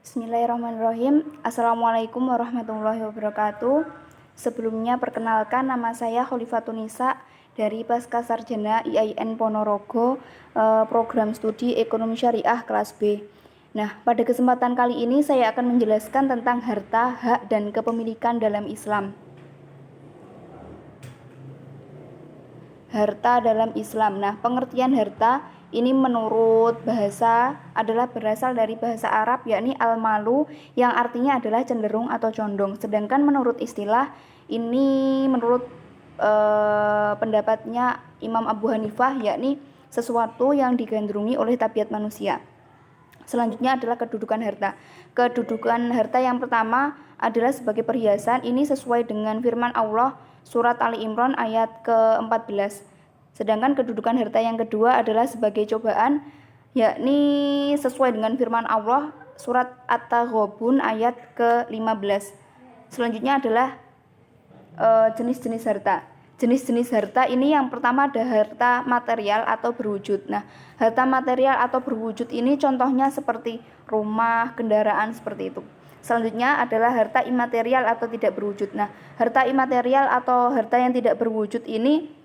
Bismillahirrahmanirrahim. Assalamualaikum warahmatullahi wabarakatuh. Sebelumnya perkenalkan, nama saya Khalifatunisa dari Pasca Sarjana IAIN Ponorogo, program studi Ekonomi Syariah kelas B. Nah, pada kesempatan kali ini saya akan menjelaskan tentang harta, hak, dan kepemilikan dalam Islam. Harta dalam Islam. Nah, pengertian harta ini menurut bahasa adalah berasal dari bahasa Arab, yakni al-malu, yang artinya adalah cenderung atau condong. Sedangkan menurut istilah ini menurut pendapatnya Imam Abu Hanifah, yakni sesuatu yang digandrungi oleh tabiat manusia. Selanjutnya adalah kedudukan harta. Kedudukan harta yang pertama adalah sebagai perhiasan. Ini sesuai dengan firman Allah surat Ali Imran ayat ke-14. Sedangkan kedudukan harta yang kedua adalah sebagai cobaan, yakni sesuai dengan firman Allah surat At-Taghabun ayat ke-15. Selanjutnya adalah jenis-jenis harta. Jenis-jenis harta ini yang pertama ada harta material atau berwujud. Nah, harta material atau berwujud ini contohnya seperti rumah, kendaraan, seperti itu. Selanjutnya adalah harta imaterial atau tidak berwujud. Nah, harta imaterial atau harta yang tidak berwujud ini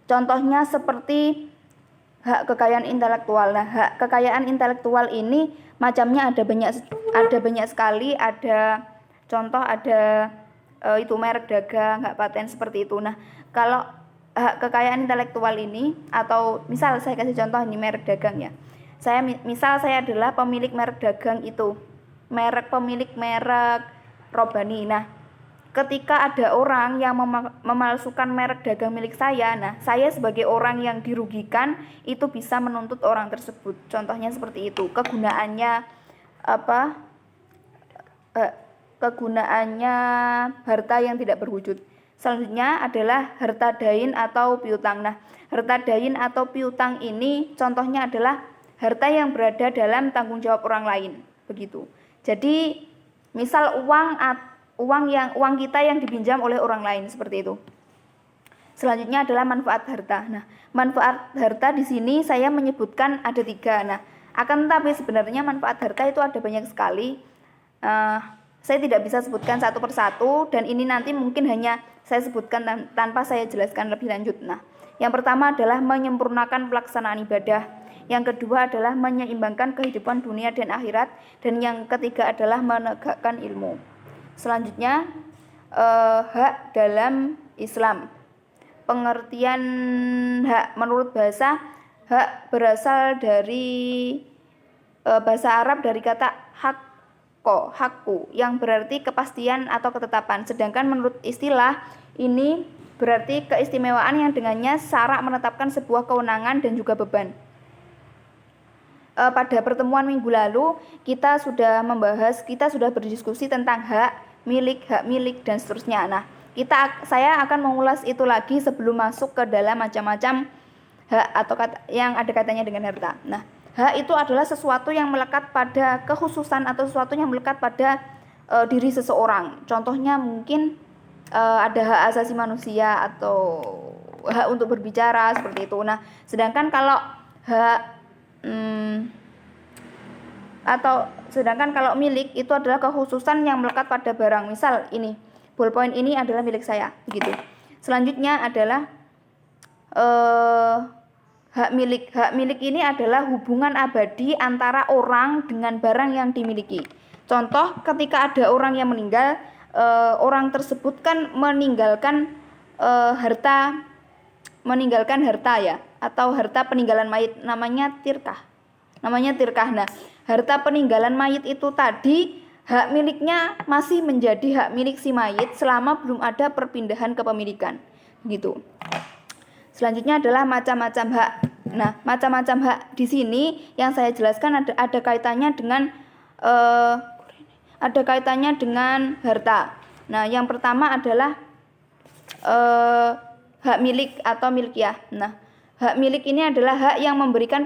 contohnya seperti hak kekayaan intelektual. Nah, hak kekayaan intelektual ini macamnya ada banyak sekali. Ada contoh ada itu merek dagang, hak paten, seperti itu. Nah, kalau hak kekayaan intelektual ini, atau misal saya kasih contoh ini merek dagang ya. Misal saya adalah pemilik merek dagang itu. Pemilik merek Robani. Nah, ketika ada orang yang memalsukan merek dagang milik saya, nah saya sebagai orang yang dirugikan itu bisa menuntut orang tersebut. Contohnya seperti itu. Kegunaannya harta yang tidak berwujud. Selanjutnya adalah harta dain atau piutang. Nah, harta dain atau piutang ini contohnya adalah harta yang berada dalam tanggung jawab orang lain, begitu. Jadi, misal uang kita yang dipinjam oleh orang lain, seperti itu. Selanjutnya adalah manfaat harta. Nah, manfaat harta di sini saya menyebutkan ada 3. Nah, akan tetapi sebenarnya manfaat harta itu ada banyak sekali. Saya tidak bisa sebutkan satu persatu, dan ini nanti mungkin hanya saya sebutkan tanpa saya jelaskan lebih lanjut. Nah, yang pertama adalah menyempurnakan pelaksanaan ibadah. Yang kedua adalah menyeimbangkan kehidupan dunia dan akhirat. Dan yang ketiga adalah menegakkan ilmu. Selanjutnya, hak dalam Islam. Pengertian hak menurut bahasa, hak berasal dari bahasa Arab dari kata hakku, yang berarti kepastian atau ketetapan. Sedangkan menurut istilah ini berarti keistimewaan yang dengannya syarak menetapkan sebuah kewenangan dan juga beban. Pada pertemuan minggu lalu kita sudah berdiskusi tentang hak milik dan seterusnya. Nah, saya akan mengulas itu lagi sebelum masuk ke dalam macam-macam hak atau yang ada kaitannya dengan harta. Nah, hak itu adalah sesuatu yang melekat pada kekhususan atau sesuatu yang melekat pada diri seseorang. Contohnya mungkin ada hak asasi manusia atau hak untuk berbicara, seperti itu. Nah, sedangkan kalau milik itu adalah kekhususan yang melekat pada barang. Misal ini, ballpoint ini adalah milik saya, begitu. Selanjutnya adalah hak milik. Hak milik ini adalah hubungan abadi antara orang dengan barang yang dimiliki. Contoh, ketika ada orang yang meninggal, orang tersebut kan meninggalkan harta ya, atau harta peninggalan mayit, namanya tirkah. Nah, harta peninggalan mayit itu tadi hak miliknya masih menjadi hak milik si mayit selama belum ada perpindahan kepemilikan, gitu. Selanjutnya adalah macam-macam hak. Nah, macam-macam hak di sini yang saya jelaskan ada kaitannya dengan harta. Nah, yang pertama adalah hak milik atau milkiyah. Nah, hak milik ini adalah hak yang memberikan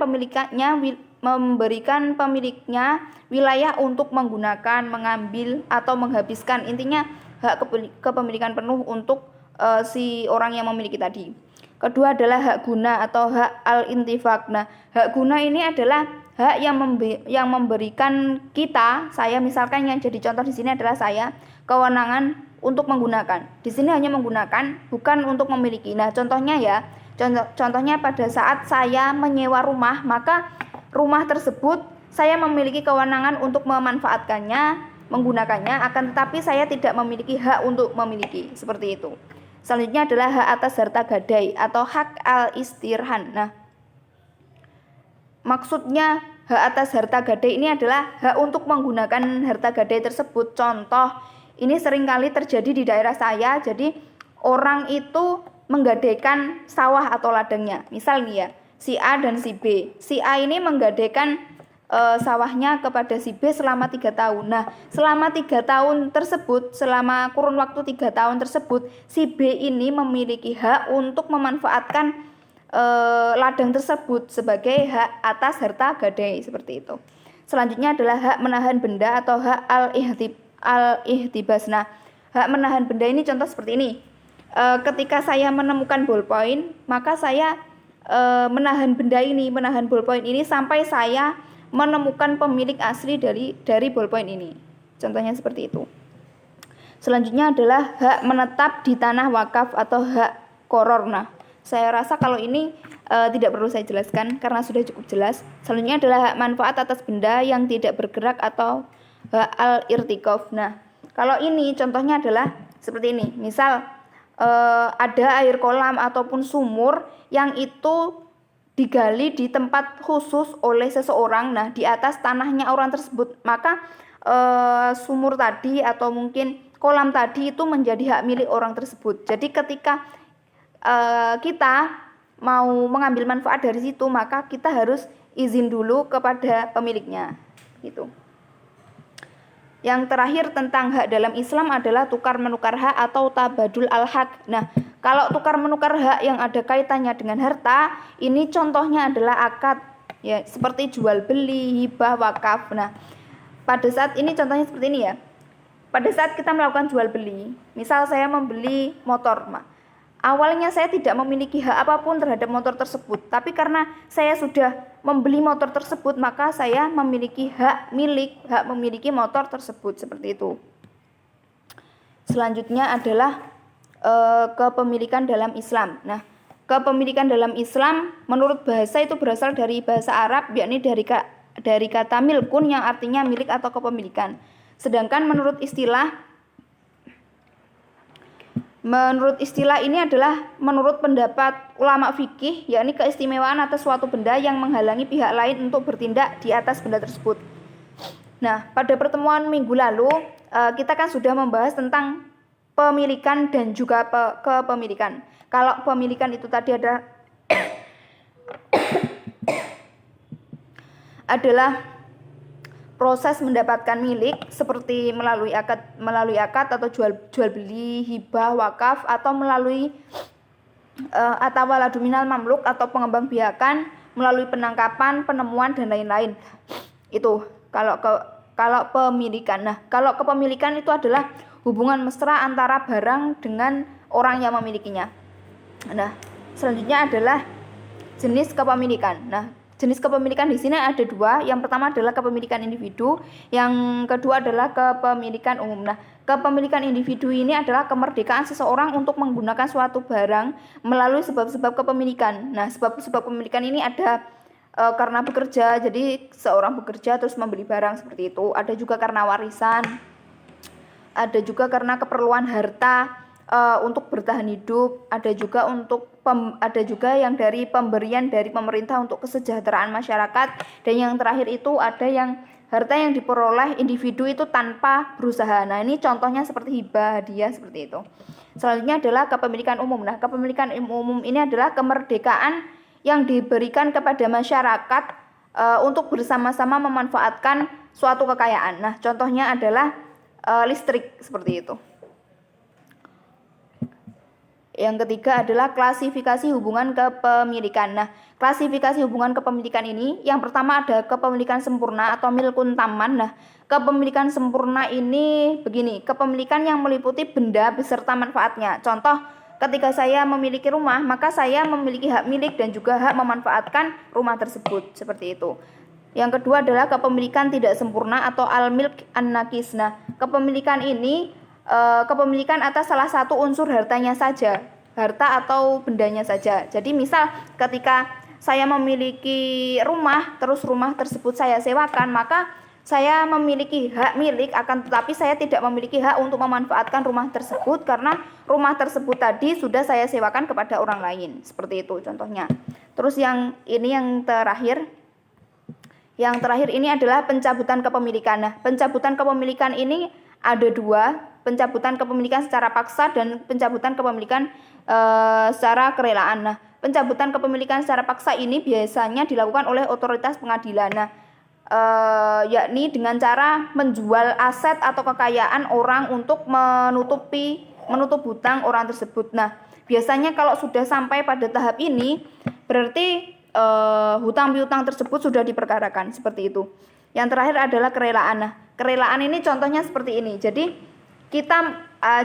pemiliknya wilayah untuk menggunakan, mengambil, atau menghabiskan. Intinya hak kepemilikan penuh untuk si orang yang memiliki tadi. Kedua adalah hak guna atau hak al-intifak. Nah, hak guna ini adalah hak yang memberikan kita, saya misalkan yang jadi contoh di sini adalah saya, kewenangan untuk menggunakan. Di sini hanya menggunakan, bukan untuk memiliki. Nah, contohnya ya, contohnya pada saat saya menyewa rumah, maka rumah tersebut saya memiliki kewenangan untuk memanfaatkannya, menggunakannya, akan tetapi saya tidak memiliki hak untuk memiliki, seperti itu. Selanjutnya adalah hak atas harta gadai atau hak al-istirhan. Nah, maksudnya hak atas harta gadai ini adalah hak untuk menggunakan harta gadai tersebut. Contoh, ini seringkali terjadi di daerah saya. Jadi orang itu menggadaikan sawah atau ladangnya. Misal nih ya, si A dan si B. Si A ini menggadaikan sawahnya kepada si B selama 3 tahun. Nah, selama 3 tahun tersebut, selama kurun waktu 3 tahun tersebut, si B ini memiliki hak untuk memanfaatkan ladang tersebut sebagai hak atas harta gadai, seperti itu. Selanjutnya adalah hak menahan benda atau hak al-ihtibas. Nah, hak menahan benda ini contoh seperti ini. Ketika saya menemukan ballpoint, maka saya menahan benda ini, menahan ballpoint ini sampai saya menemukan pemilik asli dari ballpoint ini. Contohnya seperti itu. Selanjutnya adalah hak menetap di tanah wakaf atau hak qoror. Nah, saya rasa kalau ini tidak perlu saya jelaskan karena sudah cukup jelas. Selanjutnya adalah hak manfaat atas benda yang tidak bergerak atau hak al-irtikaf. Nah, kalau ini contohnya adalah seperti ini. Misal ada air kolam ataupun sumur yang itu digali di tempat khusus oleh seseorang. Nah, di atas tanahnya orang tersebut, maka sumur tadi atau mungkin kolam tadi itu menjadi hak milik orang tersebut. Jadi ketika kita mau mengambil manfaat dari situ, maka kita harus izin dulu kepada pemiliknya, gitu. Yang terakhir tentang hak dalam Islam adalah tukar menukar hak atau tabadul al-haq. Nah, kalau tukar menukar hak yang ada kaitannya dengan harta, ini contohnya adalah akad, ya, seperti jual beli, hibah, wakaf. Nah, pada saat ini contohnya seperti ini ya. Pada saat kita melakukan jual beli, misal saya membeli motor, awalnya saya tidak memiliki hak apapun terhadap motor tersebut, tapi karena saya sudah membeli motor tersebut, maka saya memiliki hak memiliki motor tersebut, seperti itu. Selanjutnya adalah kepemilikan dalam Islam. Nah, kepemilikan dalam Islam menurut bahasa itu berasal dari bahasa Arab, yakni dari kata milkun yang artinya milik atau kepemilikan. Sedangkan menurut istilah ini adalah menurut pendapat ulama fikih, yakni keistimewaan atas suatu benda yang menghalangi pihak lain untuk bertindak di atas benda tersebut. Nah, pada pertemuan minggu lalu kita kan sudah membahas tentang pemilikan dan juga kepemilikan. Kalau pemilikan itu tadi adalah proses mendapatkan milik seperti melalui akad atau jual beli, hibah, wakaf, atau melalui atau waladuminal mamluk atau pengembangbiakan, melalui penangkapan, penemuan dan lain-lain. Itu kalau pemilikan. Nah, kalau kepemilikan itu adalah hubungan mesra antara barang dengan orang yang memilikinya. Nah, selanjutnya adalah jenis kepemilikan. Nah, jenis kepemilikan di sini ada 2. Yang pertama adalah kepemilikan individu, yang kedua adalah kepemilikan umum. Nah, kepemilikan individu ini adalah kemerdekaan seseorang untuk menggunakan suatu barang melalui sebab-sebab kepemilikan. Nah, sebab-sebab kepemilikan ini ada karena bekerja, jadi seorang bekerja terus membeli barang, seperti itu. Ada juga karena warisan, ada juga karena keperluan harta untuk bertahan hidup, ada juga yang dari pemberian dari pemerintah untuk kesejahteraan masyarakat, dan yang terakhir itu ada yang harta yang diperoleh individu itu tanpa berusaha. Nah, ini contohnya seperti hibah, hadiah, seperti itu. Selanjutnya adalah kepemilikan umum. Nah, kepemilikan umum ini adalah kemerdekaan yang diberikan kepada masyarakat untuk bersama-sama memanfaatkan suatu kekayaan. Nah, contohnya adalah listrik, seperti itu. Yang ketiga adalah klasifikasi hubungan kepemilikan. Nah, klasifikasi hubungan kepemilikan ini, yang pertama ada kepemilikan sempurna atau milkun taman. Nah, kepemilikan sempurna ini begini, kepemilikan yang meliputi benda beserta manfaatnya. Contoh, ketika saya memiliki rumah, maka saya memiliki hak milik dan juga hak memanfaatkan rumah tersebut, seperti itu. Yang kedua adalah kepemilikan tidak sempurna atau al-milk an-naqis. Nah, kepemilikan ini kepemilikan atas salah satu unsur hartanya saja, harta atau bendanya saja. Jadi misal ketika saya memiliki rumah, terus rumah tersebut saya sewakan, maka saya memiliki hak milik, akan tetapi saya tidak memiliki hak untuk memanfaatkan rumah tersebut karena rumah tersebut tadi sudah saya sewakan kepada orang lain. Seperti itu contohnya. Terus yang terakhir ini adalah pencabutan kepemilikan. Nah, pencabutan kepemilikan ini ada dua, pencabutan kepemilikan secara paksa dan pencabutan kepemilikan secara kerelaan. Nah, pencabutan kepemilikan secara paksa ini biasanya dilakukan oleh otoritas pengadilan. Nah, yakni dengan cara menjual aset atau kekayaan orang untuk menutup hutang orang tersebut. Nah, biasanya kalau sudah sampai pada tahap ini berarti hutang piutang tersebut sudah diperkarakan, seperti itu. Yang terakhir adalah kerelaan. Nah, kerelaan ini contohnya seperti ini. Jadi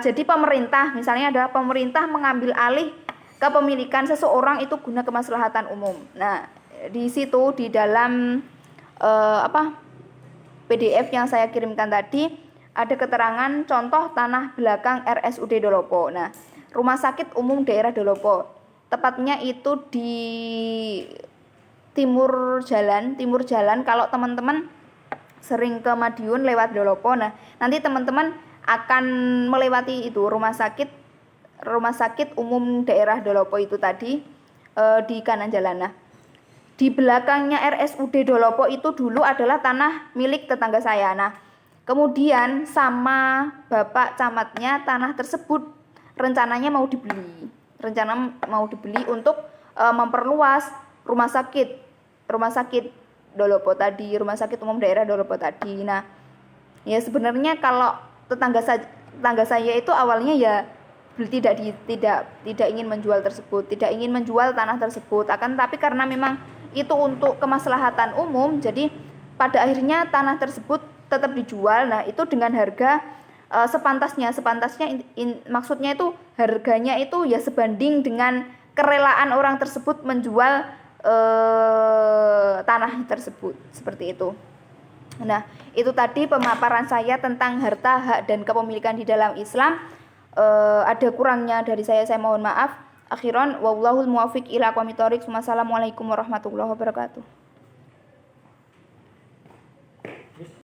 jadi pemerintah, misalnya adalah pemerintah mengambil alih kepemilikan seseorang itu guna kemaslahatan umum. Nah, di situ di dalam PDF yang saya kirimkan tadi ada keterangan contoh tanah belakang RSUD Dolopo. Nah, Rumah Sakit Umum Daerah Dolopo. Tepatnya itu di timur jalan. Kalau teman-teman sering ke Madiun lewat Dolopo, nah nanti teman-teman akan melewati itu Rumah Sakit Umum Daerah Dolopo itu tadi di kanan jalan. Nah, di belakangnya RSUD Dolopo itu dulu adalah tanah milik tetangga saya. Nah, kemudian sama Bapak Camatnya tanah tersebut rencananya mau dibeli. Untuk memperluas rumah sakit Dolopo tadi, Rumah Sakit Umum Daerah Dolopo tadi. Nah, ya sebenarnya kalau tetangga saya itu awalnya ya tidak ingin menjual tanah tersebut, akan tapi karena memang itu untuk kemaslahatan umum, jadi pada akhirnya tanah tersebut tetap dijual. Nah, itu dengan harga sepantasnya maksudnya itu harganya itu ya sebanding dengan kerelaan orang tersebut menjual tanah tersebut, seperti itu. Nah, itu tadi pemaparan saya tentang harta, hak, dan kepemilikan di dalam Islam. Ada kurangnya dari saya mohon maaf. Akhiran wallahul muwaffiq ila aqwamit thoriq. Wassalamualaikum warahmatullahi wabarakatuh.